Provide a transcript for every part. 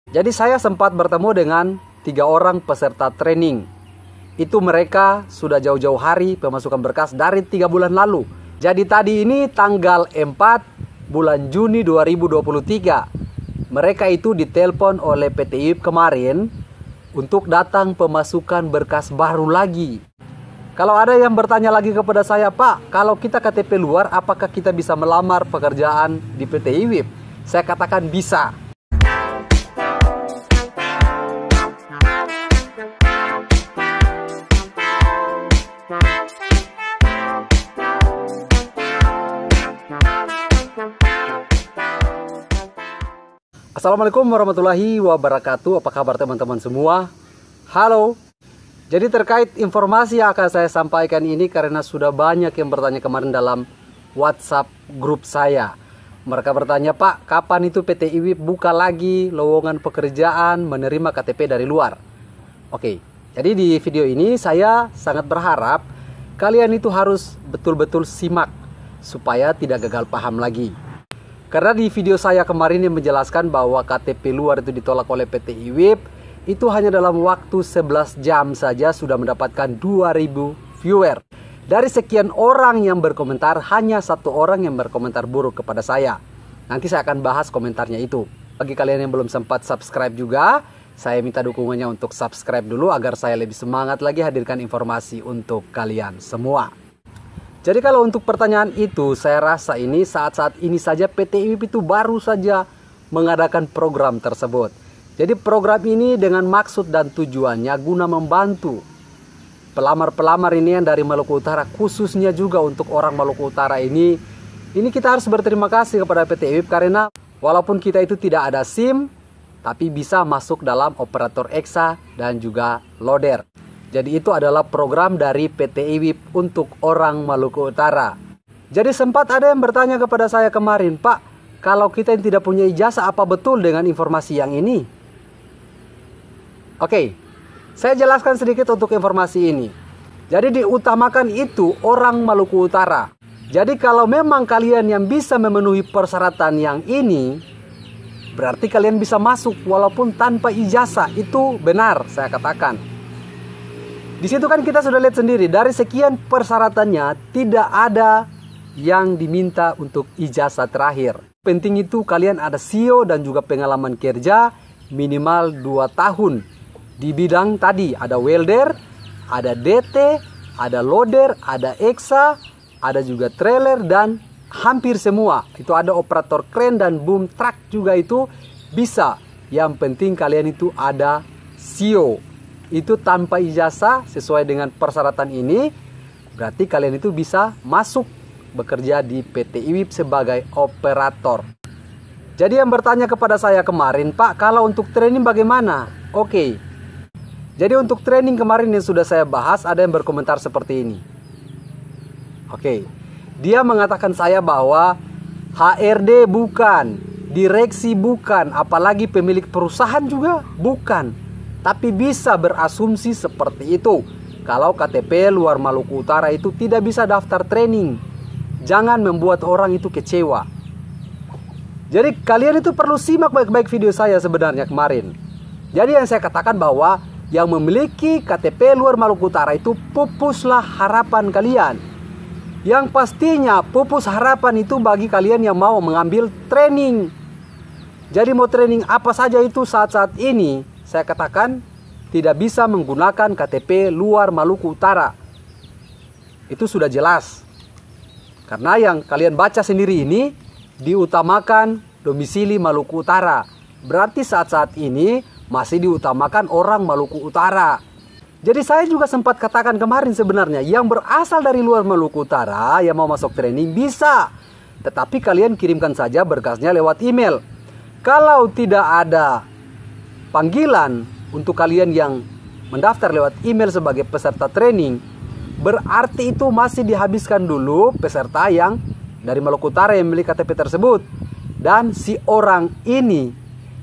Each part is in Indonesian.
Jadi saya sempat bertemu dengan 3 orang peserta training. Itu mereka sudah jauh-jauh hari pemasukan berkas dari 3 bulan lalu. Jadi tadi ini tanggal 4 bulan Juni 2023. Mereka itu ditelepon oleh PT IWIP kemarin untuk datang pemasukan berkas baru lagi. Kalau ada yang bertanya lagi kepada saya, Pak, kalau kita KTP luar, apakah kita bisa melamar pekerjaan di PT IWIP? Saya katakan bisa. Assalamualaikum warahmatullahi wabarakatuh. Apa kabar teman-teman semua? Halo. Jadi terkait informasi yang akan saya sampaikan ini, karena sudah banyak yang bertanya kemarin dalam WhatsApp grup saya. Mereka bertanya, Pak, kapan itu PT IWIP buka lagi lowongan pekerjaan menerima KTP dari luar? Oke, jadi di video ini saya sangat berharap kalian itu harus betul-betul simak supaya tidak gagal paham lagi. Karena di video saya kemarin yang menjelaskan bahwa KTP luar itu ditolak oleh PT IWIP, itu hanya dalam waktu 11 jam saja sudah mendapatkan 2000 viewer. Dari sekian orang yang berkomentar, hanya 1 orang yang berkomentar buruk kepada saya. Nanti saya akan bahas komentarnya itu. Bagi kalian yang belum sempat subscribe juga, saya minta dukungannya untuk subscribe dulu agar saya lebih semangat lagi hadirkan informasi untuk kalian semua. Jadi kalau untuk pertanyaan itu, saya rasa ini saat-saat ini saja PT IWIP itu baru saja mengadakan program tersebut. Jadi program ini dengan maksud dan tujuannya guna membantu pelamar-pelamar ini yang dari Maluku Utara, khususnya juga untuk orang Maluku Utara ini kita harus berterima kasih kepada PT IWIP karena walaupun kita itu tidak ada SIM, tapi bisa masuk dalam operator EXA dan juga loader. Jadi itu adalah program dari PT IWIP untuk orang Maluku Utara. Jadi sempat ada yang bertanya kepada saya kemarin, Pak, kalau kita yang tidak punya ijazah, apa betul dengan informasi yang ini? Oke, saya jelaskan sedikit untuk informasi ini. Jadi diutamakan itu orang Maluku Utara. Jadi kalau memang kalian yang bisa memenuhi persyaratan yang ini, berarti kalian bisa masuk walaupun tanpa ijazah. Itu benar saya katakan. Di situ kan kita sudah lihat sendiri, dari sekian persyaratannya tidak ada yang diminta untuk ijazah terakhir. Penting itu kalian ada SIO dan juga pengalaman kerja minimal 2 tahun. Di bidang tadi ada welder, ada DT, ada loader, ada EXA, ada juga trailer dan hampir semua. Itu ada operator crane dan boom truck juga itu bisa. Yang penting kalian itu ada SIO. Itu tanpa ijazah sesuai dengan persyaratan ini, berarti kalian itu bisa masuk bekerja di PT IWIP sebagai operator. Jadi yang bertanya kepada saya kemarin, Pak, kalau untuk training bagaimana? Oke. Jadi untuk training kemarin yang sudah saya bahas, ada yang berkomentar seperti ini. Oke, dia mengatakan saya bahwa HRD bukan, direksi bukan, apalagi pemilik perusahaan juga bukan. Tapi bisa berasumsi seperti itu. Kalau KTP luar Maluku Utara itu tidak bisa daftar training. Jangan membuat orang itu kecewa. Jadi kalian itu perlu simak baik-baik video saya sebenarnya kemarin. Jadi yang saya katakan bahwa yang memiliki KTP luar Maluku Utara itu pupuslah harapan kalian. Yang pastinya pupus harapan itu bagi kalian yang mau mengambil training. Jadi mau training apa saja itu saat-saat ini, saya katakan tidak bisa menggunakan KTP luar Maluku Utara. Itu sudah jelas. Karena yang kalian baca sendiri ini diutamakan domisili Maluku Utara. Berarti saat-saat ini masih diutamakan orang Maluku Utara. Jadi saya juga sempat katakan kemarin sebenarnya, yang berasal dari luar Maluku Utara yang mau masuk training bisa. Tetapi kalian kirimkan saja berkasnya lewat email. Kalau tidak ada panggilan untuk kalian yang mendaftar lewat email sebagai peserta training, berarti itu masih dihabiskan dulu peserta yang dari Maluku Utara yang memiliki KTP tersebut. Dan si orang ini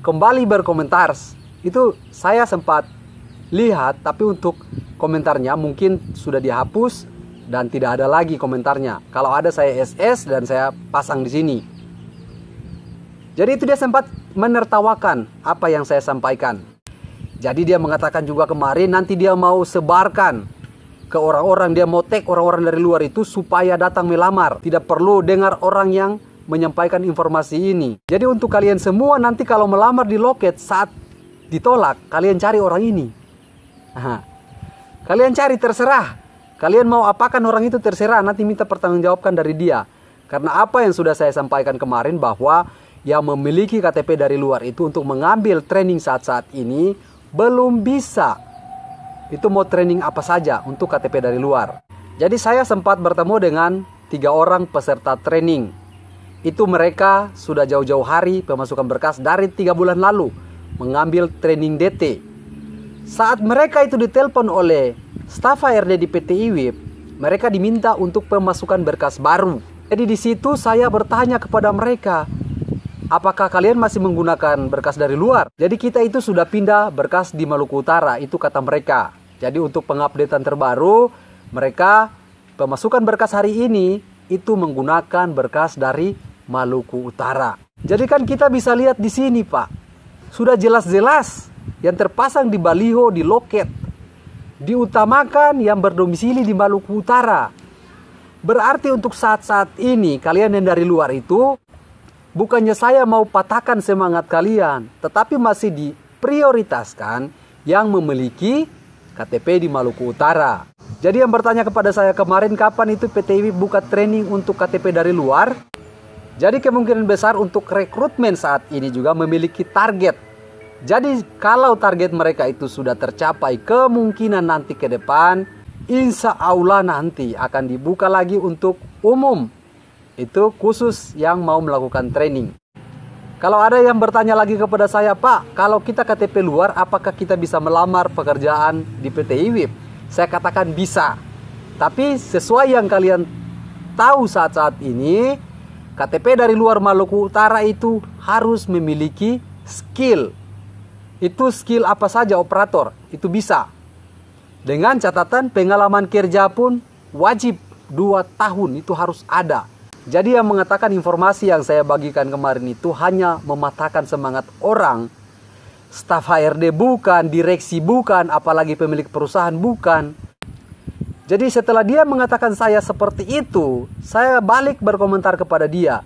kembali berkomentar. Itu saya sempat lihat, tapi untuk komentarnya mungkin sudah dihapus dan tidak ada lagi komentarnya. Kalau ada saya SS dan saya pasang di sini. Jadi itu dia sempat menertawakan apa yang saya sampaikan. Jadi dia mengatakan juga kemarin nanti dia mau sebarkan ke orang-orang, dia mau tag orang-orang dari luar itu supaya datang melamar. Tidak perlu dengar orang yang menyampaikan informasi ini. Jadi untuk kalian semua nanti kalau melamar di loket saat ditolak, kalian cari orang ini. Kalian cari, terserah. Kalian mau apakan orang itu terserah, nanti minta pertanggungjawabkan dari dia. Karena apa yang sudah saya sampaikan kemarin bahwa yang memiliki KTP dari luar itu untuk mengambil training saat-saat ini belum bisa. Itu mau training apa saja untuk KTP dari luar. Jadi saya sempat bertemu dengan 3 orang peserta training. Itu mereka sudah jauh-jauh hari pemasukan berkas dari 3 bulan lalu mengambil training DT. Saat mereka itu ditelepon oleh staf HRD di PT IWIB, mereka diminta untuk pemasukan berkas baru. Jadi di situ saya bertanya kepada mereka, apakah kalian masih menggunakan berkas dari luar? Jadi kita itu sudah pindah berkas di Maluku Utara, itu kata mereka. Jadi untuk pengupdatean terbaru, mereka pemasukan berkas hari ini itu menggunakan berkas dari Maluku Utara. Jadi kan kita bisa lihat di sini, Pak. Sudah jelas-jelas yang terpasang di baliho di loket. Diutamakan yang berdomisili di Maluku Utara. Berarti untuk saat-saat ini kalian yang dari luar itu, bukannya saya mau patahkan semangat kalian, tetapi masih diprioritaskan yang memiliki KTP di Maluku Utara. Jadi yang bertanya kepada saya kemarin, kapan itu PT IWIB buka training untuk KTP dari luar? Jadi kemungkinan besar untuk rekrutmen saat ini juga memiliki target. Jadi kalau target mereka itu sudah tercapai, kemungkinan nanti ke depan, insya Allah nanti akan dibuka lagi untuk umum. Itu khusus yang mau melakukan training. Kalau ada yang bertanya lagi kepada saya, Pak, kalau kita KTP luar, apakah kita bisa melamar pekerjaan di PT IWIB? Saya katakan bisa. Tapi sesuai yang kalian tahu saat-saat ini, KTP dari luar Maluku Utara itu harus memiliki skill. Itu skill apa saja operator, itu bisa. Dengan catatan pengalaman kerja pun wajib 2 tahun itu harus ada. Jadi yang mengatakan informasi yang saya bagikan kemarin itu hanya mematahkan semangat orang. Staf HRD bukan, direksi bukan, apalagi pemilik perusahaan bukan. Jadi setelah dia mengatakan saya seperti itu, saya balik berkomentar kepada dia.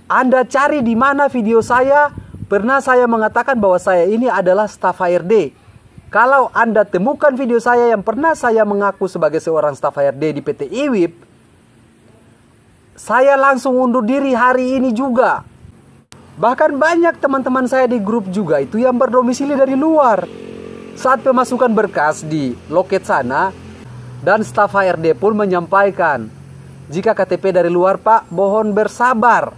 Anda cari di mana video saya? Pernah saya mengatakan bahwa saya ini adalah staf HRD. Kalau Anda temukan video saya yang pernah saya mengaku sebagai seorang staf HRD di PT IWIB, saya langsung undur diri hari ini juga. Bahkan banyak teman-teman saya di grup juga itu yang berdomisili dari luar. Saat pemasukan berkas di loket sana, dan staf HRD pun menyampaikan, jika KTP dari luar, Pak, mohon bersabar.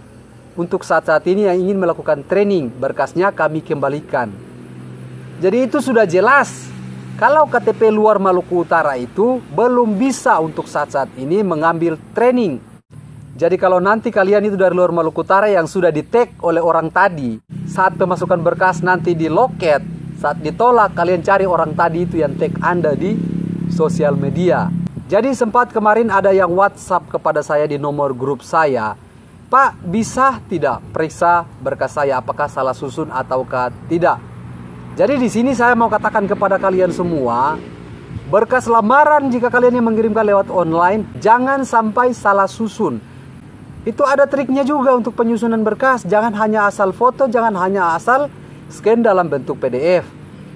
Untuk saat-saat ini yang ingin melakukan training, berkasnya kami kembalikan. Jadi itu sudah jelas. Kalau KTP luar Maluku Utara itu belum bisa untuk saat-saat ini mengambil training. Jadi kalau nanti kalian itu dari luar Maluku Utara yang sudah di-tag oleh orang tadi, saat pemasukan berkas nanti di loket, saat ditolak kalian cari orang tadi itu yang tag Anda di sosial media. Jadi sempat kemarin ada yang WhatsApp kepada saya di nomor grup saya, Pak, bisa tidak periksa berkas saya apakah salah susun ataukah tidak? Jadi di sini saya mau katakan kepada kalian semua, berkas lamaran jika kalian yang mengirimkan lewat online, jangan sampai salah susun. Itu ada triknya juga untuk penyusunan berkas. Jangan hanya asal foto, jangan hanya asal scan dalam bentuk PDF.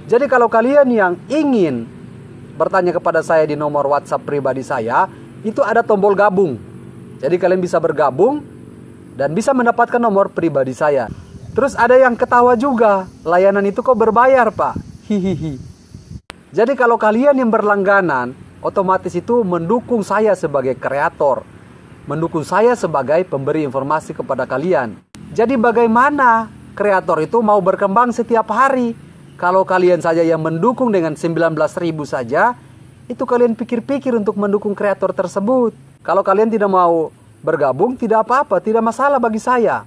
Jadi kalau kalian yang ingin bertanya kepada saya di nomor WhatsApp pribadi saya, itu ada tombol gabung. Jadi kalian bisa bergabung dan bisa mendapatkan nomor pribadi saya. Terus ada yang ketawa juga, layanan itu kok berbayar, Pak? Hihihi. Jadi kalau kalian yang berlangganan, otomatis itu mendukung saya sebagai kreator, mendukung saya sebagai pemberi informasi kepada kalian. Jadi bagaimana kreator itu mau berkembang setiap hari? Kalau kalian saja yang mendukung dengan 19.000 saja, itu kalian pikir-pikir untuk mendukung kreator tersebut. Kalau kalian tidak mau bergabung, tidak apa-apa, tidak masalah bagi saya.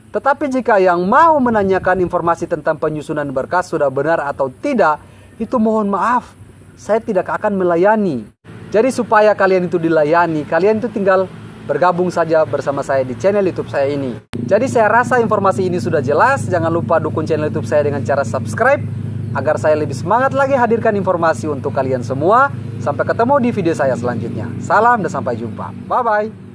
Tetapi jika yang mau menanyakan informasi tentang penyusunan berkas sudah benar atau tidak, itu mohon maaf, saya tidak akan melayani. Jadi supaya kalian itu dilayani, kalian itu tinggal bergabung saja bersama saya di channel YouTube saya ini. Jadi saya rasa informasi ini sudah jelas. Jangan lupa dukung channel YouTube saya dengan cara subscribe agar saya lebih semangat lagi hadirkan informasi untuk kalian semua. Sampai ketemu di video saya selanjutnya. Salam dan sampai jumpa. Bye-bye.